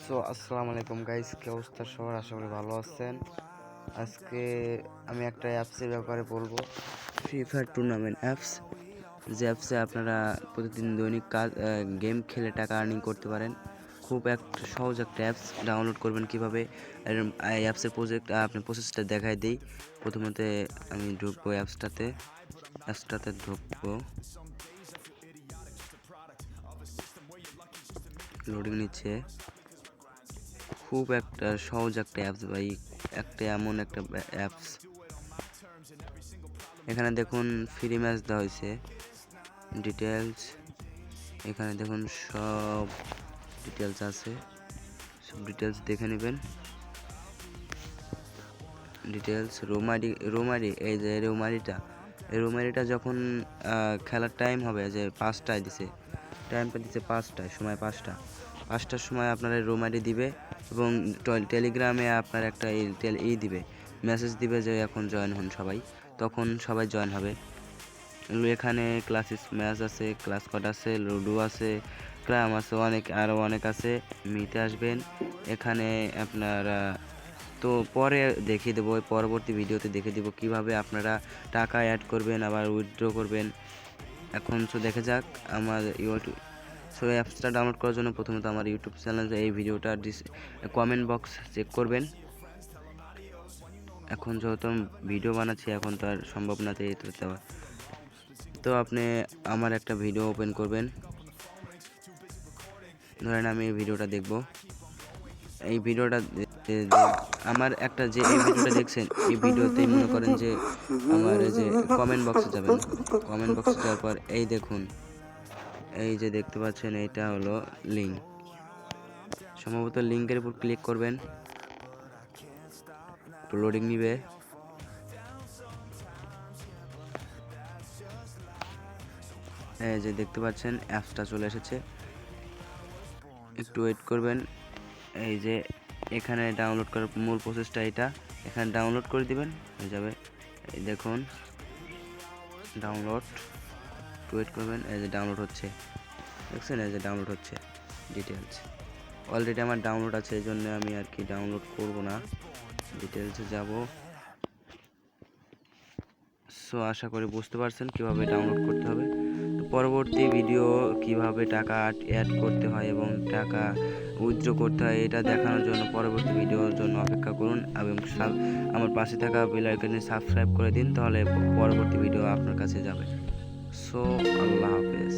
আসসালামু আলাইকুম গাইস, কি অবস্থা সবার? আশা করি ভালো আছেন। আজকে আমি একটা অ্যাপসের ব্যাপারে বলবো, ফ্রি ফায়ার টুর্নামেন্ট অ্যাপস। যে অ্যাপসে আপনারা প্রতিদিন দৈনিক গেম খেলে টাকা আর্নিং করতে পারেন। খুব সহজ একটা অ্যাপস। ডাউনলোড করবেন কিভাবে, এই অ্যাপসের আপনি প্রসেসটা দেখাই দিই। প্রথমত আমি ঢুকবো অ্যাপসটাতে ঢুকবো। লোডিং নিচ্ছে। খুব একটা সহজ একটা অ্যাপস ভাই, এমন একটা অ্যাপস। এখানে দেখুন ফ্রি ম্যাচ দেওয়া হয়েছে, ডিটেলস। এখানে দেখুন সব ডিটেলস আছে, সব ডিটেলস দেখে নেবেন। ডিটেলস রোমারি, এই যে রোমারিটা যখন খেলার টাইম হবে, যে 5টায় দিছে, টাইমটা দিছে 5টায়, সময় 5টার সময় আপনার রোমারি দিবে এবং টেলিগ্রামে আপনার একটা দিবে, মেসেজ দিবে যে এখন জয়েন হন সবাই। তখন সবাই জয়েন হবে। এখানে ক্লাসিস ম্যাচ আছে, ক্লাস কোড আছে, লুডো আছে, ক্রাম আছে, আরও অনেক আছে। মিতে আসবেন। এখানে আপনারা তো পরে দেখিয়ে দেবো, পরবর্তী ভিডিওতে দেখিয়ে দেবো কীভাবে আপনারা টাকা অ্যাড করবেন আবার উইথড্র করবেন। এখন দেখে যাক আমার ইউটিউব। এই অ্যাপসটা ডাউনলোড করার জন্য প্রথমত আমার ইউটিউব চ্যানেলে এই ভিডিওটা কমেন্ট বক্স চেক করবেন। এখন যেহেতু আমি ভিডিও বানাচ্ছি, এখন তো আর সম্ভব না দেওয়া। তো আপনি আমার একটা ভিডিও ওপেন করবেন। ধরেন আমি এই ভিডিওটা দেখব। এই ভিডিওটা আমার একটা যে এই ভিডিওটা দেখছেন, এই ভিডিওতেই মনে করেন যে আমার যে কমেন্ট বক্সে যাবেন। কমেন্ট বক্সে যাওয়ার পর এই দেখুন, এই যে দেখতে পাচ্ছেন, এইটা হলো লিঙ্ক। সম্ভবত লিঙ্কের উপর ক্লিক করবেন, লোডিং নিবে। এই যে দেখতে পাচ্ছেন অ্যাপসটা চলে এসেছে, একটু ওয়েট করবেন। এই যে এখানে ডাউনলোড করার মূল প্রসেসটা এটা, এখানে ডাউনলোড করে দিবেন, হয়ে যাবে। এই দেখুন ডাউনলোড, ওয়েট করবেন। এই যে ডাউনলোড হচ্ছে, দেখছেন? এই যে ডাউনলোড হচ্ছে ডিটেলস। অলরেডি আমার ডাউনলোড আছে, এই জন্য আমি আর কি ডাউনলোড করব না, ডিটেলসে যাব। সো আশা করি বুঝতে পারছেন কিভাবে ডাউনলোড করতে হবে। তো পরবর্তী ভিডিও কিভাবে টাকা অ্যাড করতে হয় এবং টাকা উইথড্র করতে হয়, এটা দেখানোর জন্য পরবর্তী ভিডিওর জন্য অপেক্ষা করুন এবং আমার পাশে থাকা বেল আইকনে সাবস্ক্রাইব করে দিন, তাহলে পরবর্তী ভিডিও আপনার কাছে যাবে। সো আল্লাহ হাফেজ।